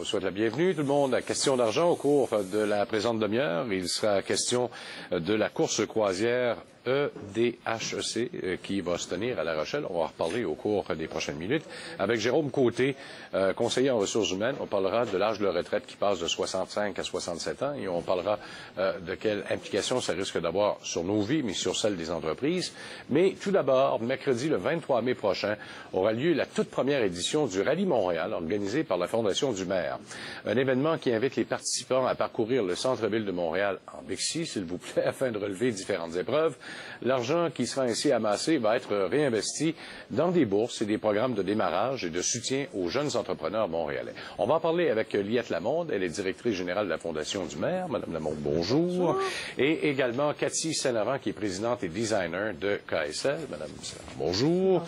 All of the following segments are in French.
vous souhaite la bienvenue, tout le monde. À question d'argent au cours de la présente demi-heure. Il sera question de la course croisière EDHEC qui va se tenir à La Rochelle. On va en reparler au cours des prochaines minutes. Avec Jérôme Côté, conseiller en ressources humaines, on parlera de l'âge de retraite qui passe de 65 à 67 ans et on parlera de quelle implication ça risque d'avoir sur nos vies, mais sur celle des entreprises. Mais tout d'abord, mercredi le 23 mai prochain, aura lieu la toute première édition du Rallye Montréal, organisée par la Fondation du maire. Un événement qui invite les participants à parcourir le centre-ville de Montréal en Bixi, s'il vous plaît, afin de relever différentes épreuves. L'argent qui sera ainsi amassé va être réinvesti dans des bourses et des programmes de démarrage et de soutien aux jeunes entrepreneurs montréalais. On va en parler avec Liette Lamonde, elle est directrice générale de la Fondation du maire. Madame Lamonde, bonjour. Bonjour. Et également Cathy Saint-Laurent, qui est présidente et designer de KSL. Madame Saint-Laurent, bonjour.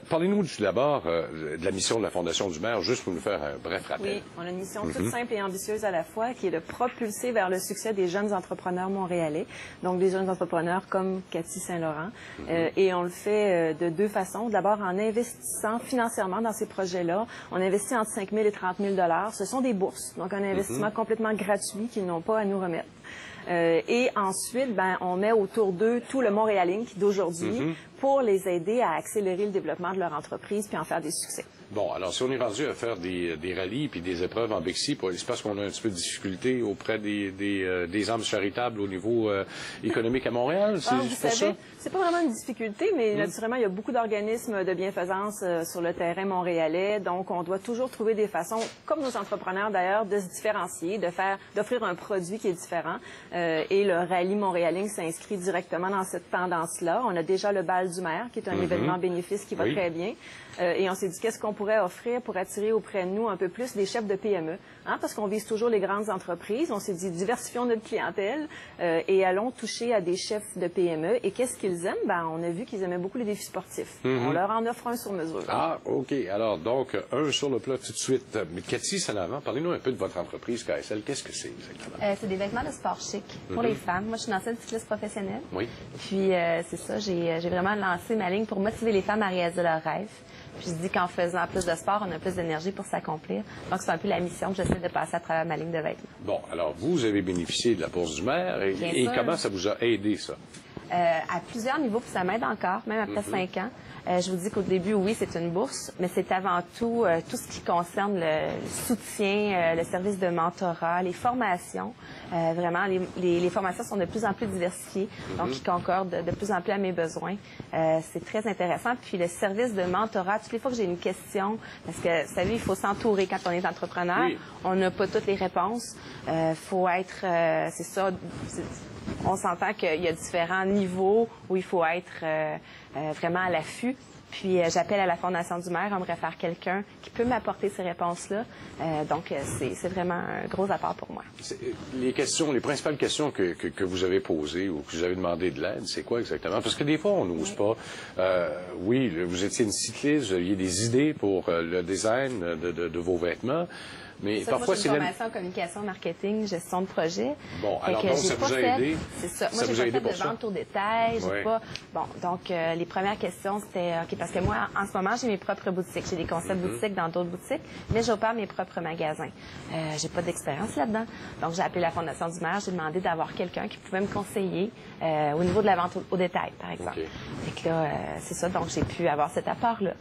Parlez-nous tout d'abord de la mission de la Fondation du maire, juste pour nous faire un bref rappel. Oui, on a une mission toute simple et ambitieuse à la fois, qui est de propulser vers le succès des jeunes entrepreneurs montréalais, donc des jeunes entrepreneurs comme Cathy Saint-Laurent. Et on le fait de deux façons. D'abord, en investissant financièrement dans ces projets-là. On investit entre 5 000 et 30 000 $. Ce sont des bourses, donc un investissement complètement gratuit qu'ils n'ont pas à nous remettre. Et ensuite, on met autour d'eux tout le Montréal Inc. d'aujourd'hui pour les aider à accélérer le développement de leur entreprise puis en faire des succès. Bon, alors si on est rendu à faire des rallyes puis des épreuves en Bixi, c'est parce qu'on a un petit peu de difficulté auprès des âmes charitables au niveau économique à Montréal? Vous savez, c'est pas vraiment une difficulté, mais naturellement, il y a beaucoup d'organismes de bienfaisance sur le terrain montréalais, donc on doit toujours trouver des façons, comme nos entrepreneurs d'ailleurs, de se différencier, d'offrir un produit qui est différent. Et le Rallye Montréal Inc. s'inscrit directement dans cette tendance-là. On a déjà le Bal du maire, qui est un événement bénéfice qui va très bien. Et on s'est dit, qu'est-ce qu'on pourrait offrir pour attirer auprès de nous un peu plus des chefs de PME? Parce qu'on vise toujours les grandes entreprises. On s'est dit, diversifions notre clientèle et allons toucher à des chefs de PME. Et qu'est-ce qu'ils aiment? On a vu qu'ils aimaient beaucoup les défis sportifs. On leur en offre un sur mesure. Ah, OK. Alors, donc, un sur le plat tout de suite. Mais Cathy Saint-Laurent, parlez-nous un peu de votre entreprise KSL. Qu'est-ce que c'est exactement? C'est des vêtements de sport chic pour les femmes. Moi, je suis une ancienne cycliste professionnelle. Oui. Puis, c'est ça, j'ai vraiment lancé ma ligne pour motiver les femmes à réaliser leurs rêves. Puis je dis qu'en faisant plus de sport, on a plus d'énergie pour s'accomplir. Donc, c'est un peu la mission que j'essaie de passer à travers ma ligne de vêtements. Bon, alors, vous avez bénéficié de la bourse du maire. Et comment ça vous a aidé, ça? À plusieurs niveaux, puis ça m'aide encore, même après 5 ans. Je vous dis qu'au début, oui, c'est une bourse, mais c'est avant tout tout ce qui concerne le soutien, le service de mentorat, les formations. Vraiment, les formations sont de plus en plus diversifiées, donc qui concordent de plus en plus à mes besoins. C'est très intéressant. Puis le service de mentorat, toutes les fois que j'ai une question, parce que, vous savez, il faut s'entourer quand on est entrepreneur. Oui. On n'a pas toutes les réponses. Faut être, c'est ça... On s'entend qu'il y a différents niveaux où il faut être vraiment à l'affût. Puis j'appelle à la Fondation du maire, on me réfère quelqu'un qui peut m'apporter ces réponses-là. Donc c'est vraiment un gros apport pour moi. Les principales questions que vous avez posées ou que vous avez demandé de l'aide, c'est quoi exactement? Parce que des fois, on n'ose pas. Oui, vous étiez une cycliste, vous aviez des idées pour le design de vos vêtements. Mais ça, parfois, c'est une formation en communication, marketing, gestion de projet. Bon, alors donc, ça vous a aidé? C'est ça. Moi, j'ai pas fait de vente au détail. J'ai pas... Bon, donc, les premières questions, c'était... OK, parce que moi, en ce moment, j'ai mes propres boutiques. J'ai des concepts boutiques dans d'autres boutiques, mais j'opère mes propres magasins. J'ai pas d'expérience là-dedans. Donc, j'ai appelé la Fondation du maire. J'ai demandé d'avoir quelqu'un qui pouvait me conseiller au niveau de la vente au détail, par exemple. Fait que là, c'est ça. Donc, j'ai pu avoir cet apport-là.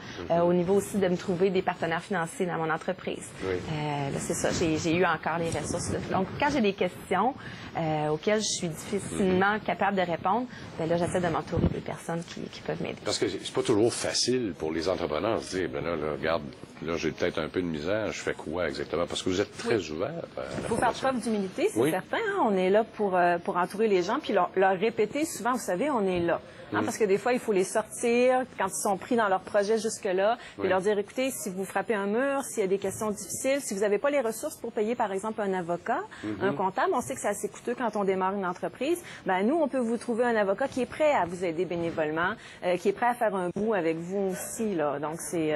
Au niveau aussi de me trouver des partenaires financiers dans mon entreprise. C'est ça, j'ai eu encore les ressources. Donc, quand j'ai des questions auxquelles je suis difficilement capable de répondre, là, j'essaie de m'entourer des personnes qui peuvent m'aider. Parce que c'est pas toujours facile pour les entrepreneurs de se dire, là, regarde, là, j'ai peut-être un peu de misère, je fais quoi exactement? Parce que vous êtes très ouvert. Il faut faire preuve d'humilité, c'est certain. On est là pour entourer les gens, puis leur répéter souvent, vous savez, on est là. Parce que des fois, il faut les sortir quand ils sont pris dans leur projet jusque-là, puis leur dire, écoutez, si vous frappez un mur, s'il y a des questions difficiles, si vous n'avez pas les ressources pour payer, par exemple, un avocat, un comptable, on sait que c'est assez coûteux quand on démarre une entreprise, nous, on peut vous trouver un avocat qui est prêt à vous aider bénévolement, qui est prêt à faire un bout avec vous aussi, là. Donc, c'est...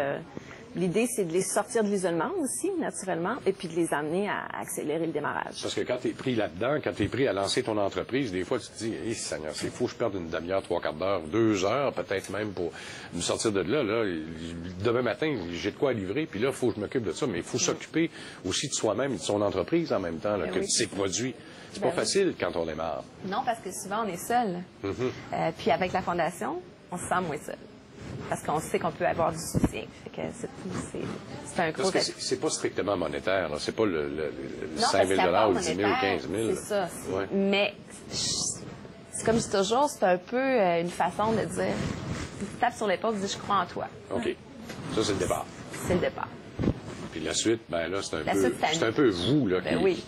l'idée, c'est de les sortir de l'isolement aussi, naturellement, et puis de les amener à accélérer le démarrage. Parce que quand tu es pris là-dedans, quand tu es pris à lancer ton entreprise, des fois, tu te dis, « Seigneur, c'est fou, je perds une demi-heure, 3/4 d'heure, 2 heures, peut-être même pour me sortir de là. Demain matin, j'ai de quoi livrer, puis là, il faut que je m'occupe de ça. » Mais il faut s'occuper aussi de soi-même et de son entreprise en même temps, là, que de ses produits. C'est pas facile quand on démarre. Non, parce que souvent, on est seul. Puis avec la Fondation, on se sent moins seul. Parce qu'on sait qu'on peut avoir du soutien. Fait que c'est un gros... Parce que c'est pas strictement monétaire, là. C'est pas le non, 5 000 $ ou 10 000 ou 15 000. C'est ça. Ouais. Mais c'est comme je dis toujours, c'est un peu une façon de dire, tu tapes sur l'épaule, tu dis, je crois en toi. OK. Ça, c'est le départ. C'est le départ. Puis la suite, ben là, c'est suite, un peu vous là, oui.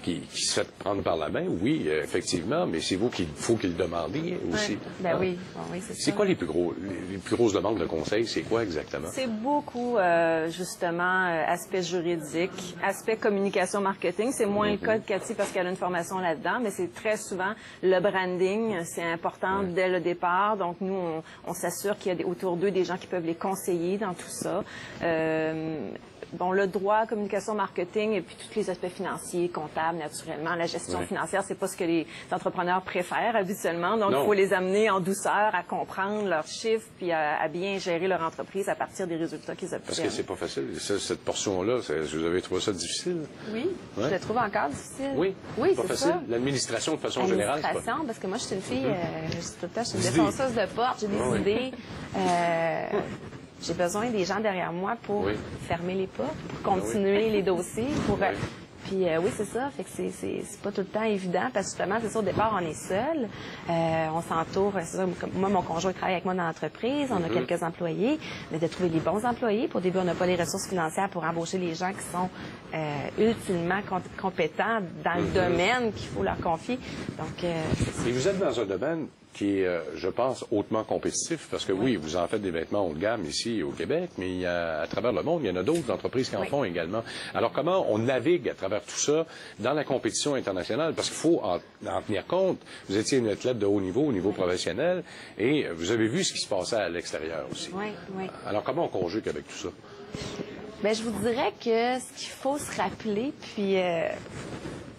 qui se faites prendre par la main, oui, effectivement, mais c'est vous qu'il faut qu'il le demandiez aussi. Ben oui, oui, c'est ça. C'est quoi les plus grosses demandes de conseils? C'est quoi exactement? C'est beaucoup, justement, aspect juridique, aspect communication marketing. C'est moins le cas de Cathy parce qu'elle a une formation là-dedans, mais c'est très souvent le branding. C'est important dès le départ. Donc, nous, on s'assure qu'il y a autour d'eux des gens qui peuvent les conseiller dans tout ça. Bon, le droit, communication, marketing, et puis tous les aspects financiers, comptables, naturellement. La gestion financière, c'est pas ce que les entrepreneurs préfèrent habituellement. Donc, il faut les amener en douceur à comprendre leurs chiffres, puis à bien gérer leur entreprise à partir des résultats qu'ils obtiennent. Parce que c'est pas facile. Cette portion-là, vous avez trouvé ça difficile? Oui, je le trouve encore difficile. Oui, oui, pas c'est facile. ça. L'administration, de façon générale, c'est pas... parce que moi, je suis une fille, je dis tout le temps, je suis une défenseuse de porte, j'ai des idées. J'ai besoin des gens derrière moi pour fermer les portes, pour continuer les dossiers, pour... Puis oui, c'est ça. Fait que c'est pas tout le temps évident parce que justement, c'est ça, au départ, on est seul. On s'entoure. C'est ça, moi, mon conjoint travaille avec moi dans l'entreprise. On a quelques employés. Mais de trouver les bons employés. Pour au début, on n'a pas les ressources financières pour embaucher les gens qui sont ultimement compétents dans le domaine qu'il faut leur confier. Donc, et vous êtes dans un domaine qui est, je pense, hautement compétitif, parce que oui, vous en faites des vêtements haut de gamme ici au Québec, mais à travers le monde, il y en a d'autres entreprises qui en font également. Alors, comment on navigue à travers tout ça dans la compétition internationale? Parce qu'il faut en tenir compte. Vous étiez une athlète de haut niveau, au niveau professionnel, et vous avez vu ce qui se passait à l'extérieur aussi. Oui, oui. Alors, comment on conjugue avec tout ça? Bien, je vous dirais que ce qu'il faut se rappeler, puis...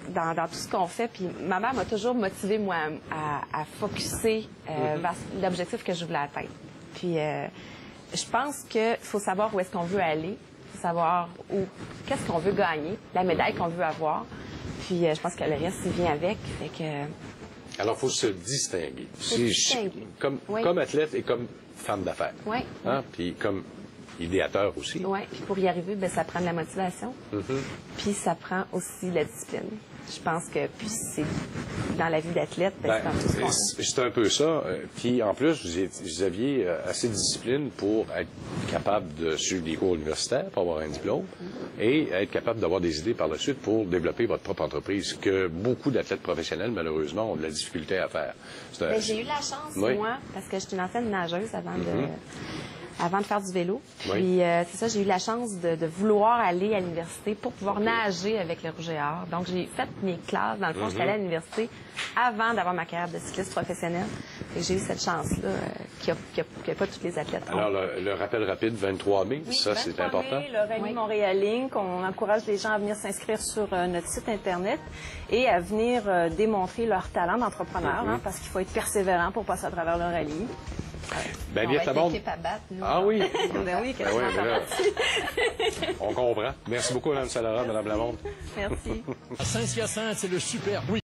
Dans tout ce qu'on fait. Puis ma mère m'a toujours motivée, moi, à focusser vers l'objectif que je voulais atteindre. Puis je pense qu'il faut savoir où est-ce qu'on veut aller, il faut savoir qu'est-ce qu'on veut gagner, la médaille qu'on veut avoir. Puis je pense que le reste, il vient avec. Fait que... Alors, il faut se distinguer. Comme athlète et comme femme d'affaires. Oui. Hein? Puis comme idéateur aussi. Oui. Puis pour y arriver, bien, ça prend de la motivation. Puis ça prend aussi de la discipline. Je pense que puis c'est dans la vie d'athlète, c'est dans tout ce qu'on fait. C'est un peu ça. Puis en plus, vous aviez assez de discipline pour être capable de suivre des cours universitaires, pour avoir un diplôme, et être capable d'avoir des idées par la suite pour développer votre propre entreprise, que beaucoup d'athlètes professionnels, malheureusement, ont de la difficulté à faire. J'ai eu la chance, moi, parce que j'étais une ancienne nageuse avant de faire du vélo. Puis, c'est ça, j'ai eu la chance de vouloir aller à l'université pour pouvoir nager avec le Rouge et Or. Donc, j'ai fait mes classes. Dans le fond, j'étais allée à l'université avant d'avoir ma carrière de cycliste professionnelle. Et j'ai eu cette chance-là qu'il n'y a pas tous les athlètes. Alors, le rappel rapide, 23 mai, ça, c'est important. 23 mai, le Rallye Montréal Link. On encourage les gens à venir s'inscrire sur notre site Internet et à venir démontrer leur talent d'entrepreneur, parce qu'il faut être persévérant pour passer à travers le rallye. Ben, bien, on va être l'équipe à battre, nous. Ah oui? Ben oui, on comprend. Merci beaucoup, Mme Salara, Mme Lamonde. Merci. À Saint-Hyacinthe, c'est le super. Oui.